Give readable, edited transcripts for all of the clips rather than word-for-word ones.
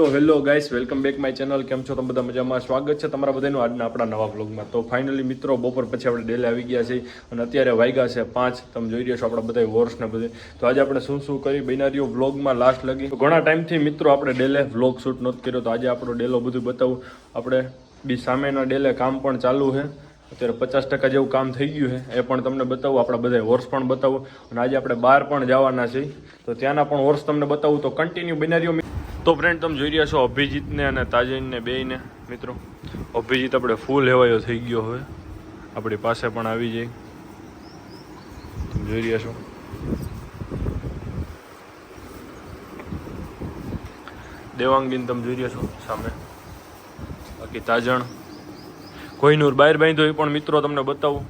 તો hello guys, welcome back my channel. કેમ છો તમે બધા? મજામાં? સ્વાગત છે તમારા બધાનું આજના આપણા નવા વ્લોગમાં. તો ફાઇનલી મિત્રો, બપોર પછી આપણે ડેલે આવી ગયા છીએ અને અત્યારે વાગ્યા છે 5. તમે જોઈ રહ્યા છો આપણા બધા વોર્સ ને બધે. તો આજે આપણે શું શું કરી બનાવ્યો વ્લોગમાં લાસ્ટ લગી. તો ઘણા ટાઈમથી મિત્રો આપણે ડેલે વ્લોગ શૂટ નહોતો કર્યો, તો આજે આપણો ડેલો બધું બતાવું. આપણે બી સામેના ડેલે કામ પણ ચાલુ છે. અત્યારે 50% જેવું કામ થઈ ગયું છે, એ પણ તમને બતાવું. આપણા બધા હોર્સ પણ બતાવું અને આજે આપણે બહાર પણ જવાના છીએ, તો ત્યાંના પણ હોર્સ તમને બતાવું. તો કન્ટિન્યુ બનાવ્યો. તો ફ્રેન્ડ, તમે જોઈ રહ્યા છો અભિજીતને અને તાજીનને બેયને. મિત્રો, અભિજીત આપણે ફૂલ હેવાયો થઈ ગયો, હવે આપણી પાસે પણ આવી જાય. તમે જોઈ રહ્યા છો દેવાંગીને, તમે જોઈ રહ્યા છો સામે. બાકી તાજણ કોહિનૂર બહાર બાંધ્યો, એ પણ મિત્રો તમને બતાવું.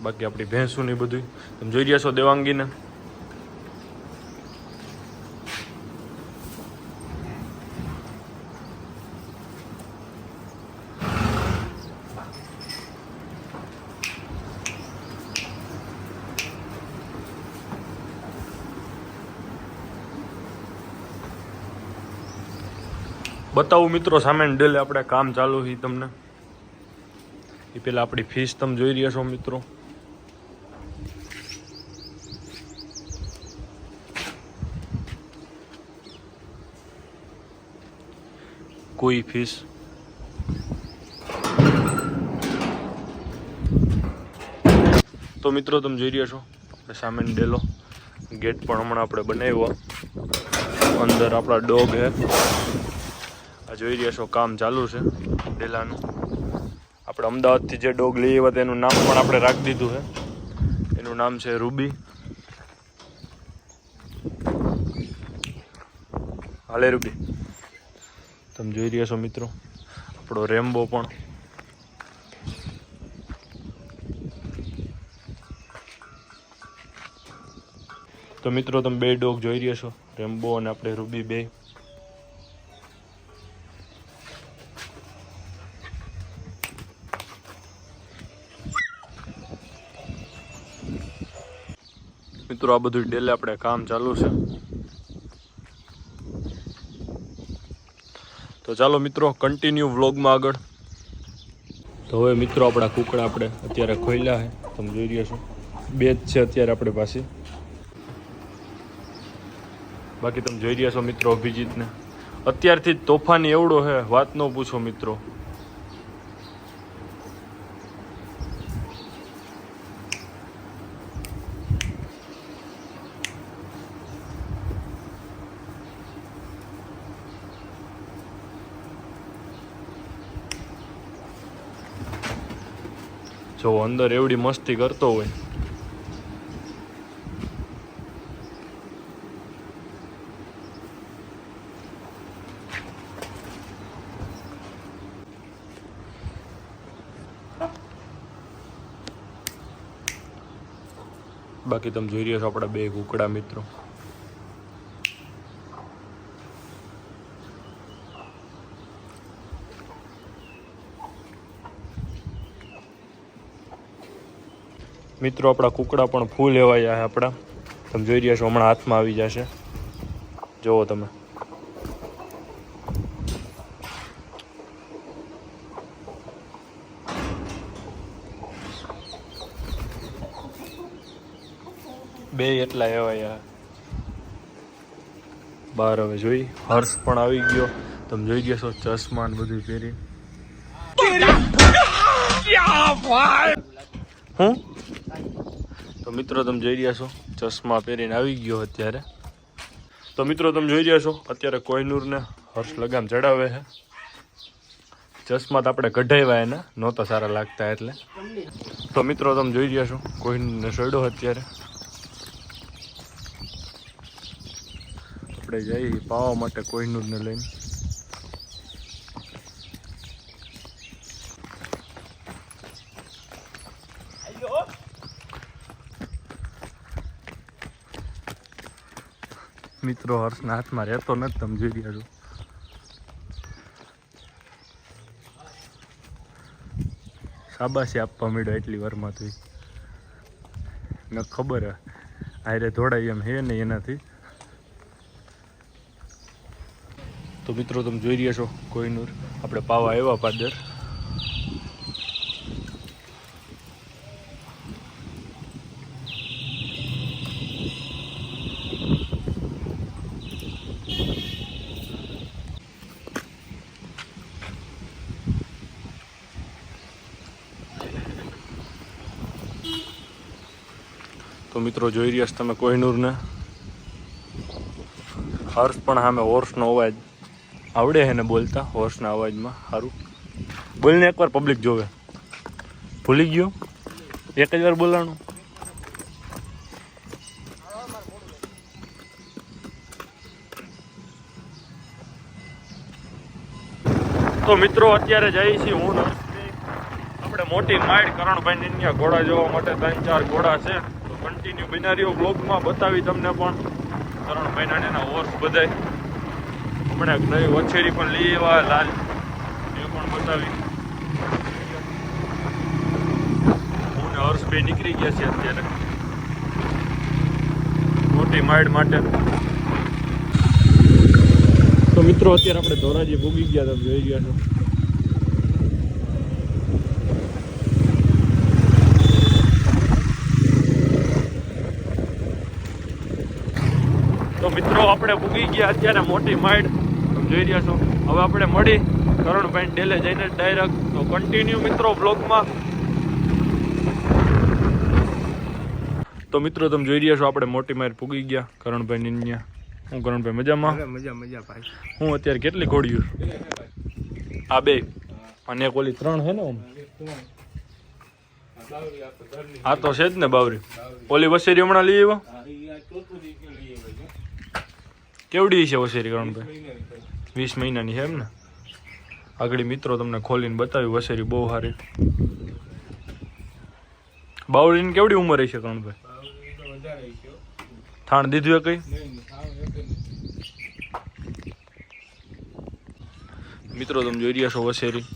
બાકી આપણી ભેંસું ને બધું તમે જોઈ રહ્યા છો દેવાંગીને. બતાવું મિત્રો, સામે ડેલે આપણે કામ ચાલુ છે તમને. એ પેલા આપણી ફીસ તમે જોઈ રહ્યા છો મિત્રો. કોઈ ફીસ તો મિત્રો તમે જોઈ રહ્યા છો આપણે સામે ડેલો. ગેટ પણ હમણાં આપણે બનાવ્યો. અંદર આપણા ડોગ હે. જોઈ રહ્યા છો કામ ચાલુ છે ડેલાનું. આપણે અમદાવાદથી જે ડોગ લઈ આવ્યા તેનું નામ પણ આપણે રાખી દીધું છે. એનું નામ છે રૂબી. હાલે રૂબી. તમે જોઈ રહ્યા છો મિત્રો આપણો રેમ્બો પણ. તો મિત્રો, તમે બે ડોગ જોઈ રહ્યા છો, રેમ્બો અને આપણે રૂબી બે. મિત્રો, આ બધું ડેલે આપણે કામ ચાલુ છે. તો ચાલો મિત્રો, કન્ટિન્યુ વ્લોગમાં આગળ. તો હવે મિત્રો, આપણા કુકડા આપણે અત્યારે ખોલ્યા છે. તમે જોઈ રહ્યા છો 2 જ છે અત્યારે આપણી પાસે. બાકી તમે જોઈ રહ્યા છો મિત્રો અભિજીતને. અત્યારથી જ તોફાની એવડો છે, વાત ન પૂછો મિત્રો. જો અંદર એવડી મસ્તી કરતો હોય. બાકી તમે જોઈ રહ્યા છો આપણા 2 કુકડા મિત્રો. મિત્રો, આપણા કુકડા પણ ફૂલ એવાયા છે આપણા. તમે જોઈ રહ્યા છો હમણાં હાથમાં આવી જશે. જુઓ તમે. બે એટલા એવાયા બહાર. હવે જોઈ હર્ષ પણ આવી ગયો. તમે જોઈ રહ્યા છો ચશ્મા ને બધું પહેરી. હું તો મિત્રો, તમે જોઈ રહ્યા છો ચશ્મા પહેરીને આવી ગયો અત્યારે. તો મિત્રો, તમે જોઈ રહ્યા છો અત્યારે કોહિનૂરને હર્ષ લગામ ચડાવે છે. ચશ્મા તો આપણે કઢાવ્યા એને, નહોતા સારા લાગતા એટલે. તો મિત્રો, તમે જોઈ રહ્યા છો કોહિનૂરને સડ્યો અત્યારે. આપણે જઈએ પાવા માટે કોહિનૂરને લઈને. મિત્રો, હર્ષના હાથમાં રહેતો નથી, તમે જોઈ રહ્યા છો. શાબાશી આપવા માંડ્યો એટલી વારમાં. તો ન ખબર હે આરે થોડા એમ હે નહીં એનાથી. તો મિત્રો તમે જોઈ રહ્યા છો કોહિનૂર આપણે પાવા આવ્યા પાદર. તો મિત્રો જોઈ રહ્યા છો તમે કોહિનૂરને. હર્ષ પણ સામે હોર્સનો અવાજ આવડે છે ને બોલતા, હોર્સના અવાજમાં સારું બોલને. એકવાર પબ્લિક જોવે. ભૂલી ગયો એક જ વાર બોલાવાનું. તો મિત્રો અત્યારે જઈએ છીએ હું આપણે મોટી માઇડ કરણભાઈ ની ઘોડા જોવા માટે 3-4 ઘોડા છે. તો કન્ટિન્યુ બિનારીઓ બ્લોગમાં બતાવી તમને પણ કરણભાઈ ના હોર્સ બધાય. હમણાં એક નવી વછેરી પણ લઈ આવ્યા લાલ, એ પણ બતાવી. હું ને હર્ષભાઈ નીકળી ગયા છે અત્યારે મોટી માઇડ માટે. તો મિત્રો અત્યારે આપણે ધોરાજી ભૂગી ગયા, તમે જોઈ ગયા છો. તો મિત્રો આપણે ભૂગી ગયા અત્યારે મોટી માઇડ, તમે જોઈ રહ્યા છો. હવે આપણે મળી કરણભાઈ ડેલે જઈને ડાયરેક્ટ. તો કન્ટિન્યુ મિત્રો બ્લોગમાં. તો મિત્રો તમે જોઈ રહ્યા છો આપણે મોટી માઇડ ભૂગી ગયા કરણભાઈ ની. હું કરણભાઈ મજામાં? મજા ભાઈ. હું અત્યારે કેટલી ઘોડીયું? આ 2 અને એક ઓલી 3 છે ને? આ તો છે જ ને બાવરી. ઓલી વસેરી હમણાં લઈ આવ્યો. કેવડી છે વસેરી કરણભાઈ? 20 મહિનાની છે એમ ને? આગળ મિત્રો તમને ખોલીને બતાવ્યું. વસેરી બહુ સારી. બાવરીની કેવડી ઉંમર હશે કરણભાઈ? થાણ દીધું એ કઈ? મિત્રો તમે જોઈ રહ્યા છો વસેરી.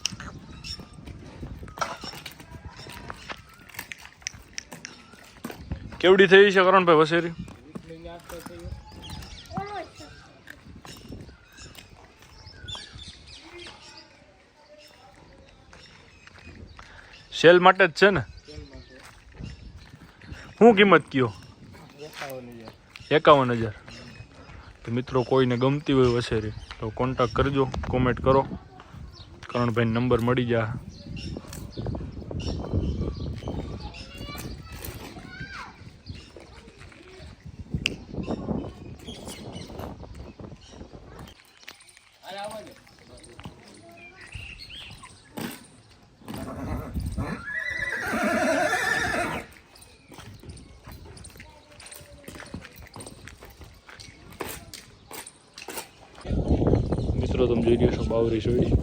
કેવડી થઈ છે કરણભાઈ વસેરી? સેલ માટે જ છે ને? શું કિંમત કયો? 51,000. તો મિત્રો કોઈને ગમતી હોય વસેરી તો કોન્ટેક્ટ કરજો, કોમેન્ટ કરો. કરણભાઈ નંબર મળી જાય. મિત્રો તમે જોઈ રહ્યા છો બાવરી સોયડી.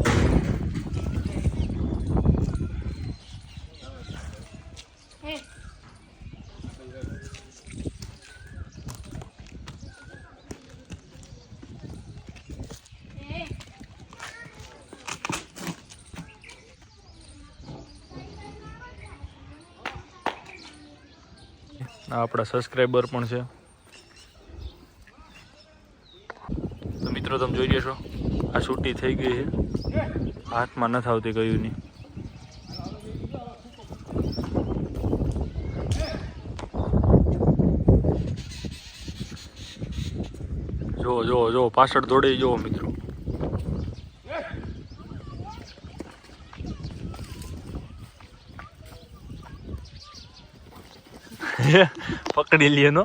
આપણા સબસ્ક્રાઈબર પણ છે. તો મિત્રો તમે જોઈ રહ્યા છો આ છૂટી થઈ ગઈ છે, હાથમાં નથી આવતી કયું નહીં. જો જો જો પાછળ દોડી જુઓ મિત્રો. પકડી લે નો.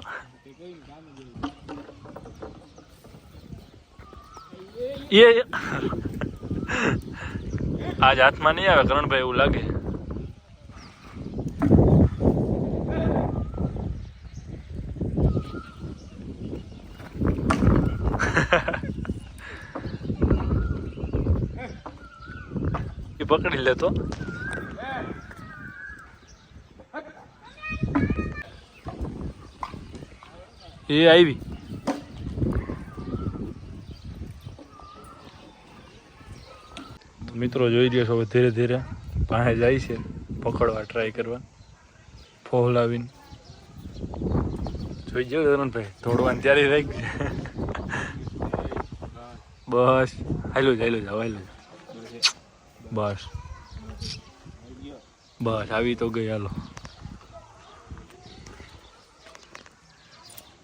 એ આજ હાથમાં નહીં આવે કરણભાઈ એવું લાગે. એ પકડી લેતો. એ આવી. મિત્રો જોઈ રહ્યા છો હવે ધીરે ધીરે પાસે જાય છે પકડવા ટ્રાય કરવા. ફોહલાવીને જોઈ ગયો કરણભાઈ દોડવાની ત્યારે રહી ગઈ. બસ હાલો જાઓ બસ આવી તો ગઈ હાલો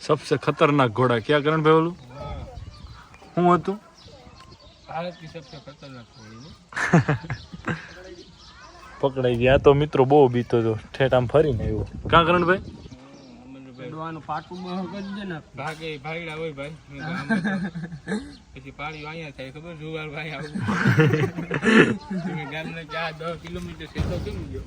सबसे खतरनाक घोड़ा क्या करण भाई बोलू હું હતું भारत की सबसे खतरनाक घोड़ी પકડાઈ ગયા તો મિત્રો બહુ બીતો હતો ઠેઠ આમ ફરીને આવ્યો ક્યાં કરણ ભાઈ પાટું કરી દે ને ભાગડા હોય ભાઈ પછી પાડ્યું અહીંયા થાય ખબર જુવાર ભાઈ આવું ગામને 10 કિલોમીટર સીધો કેમ ગયો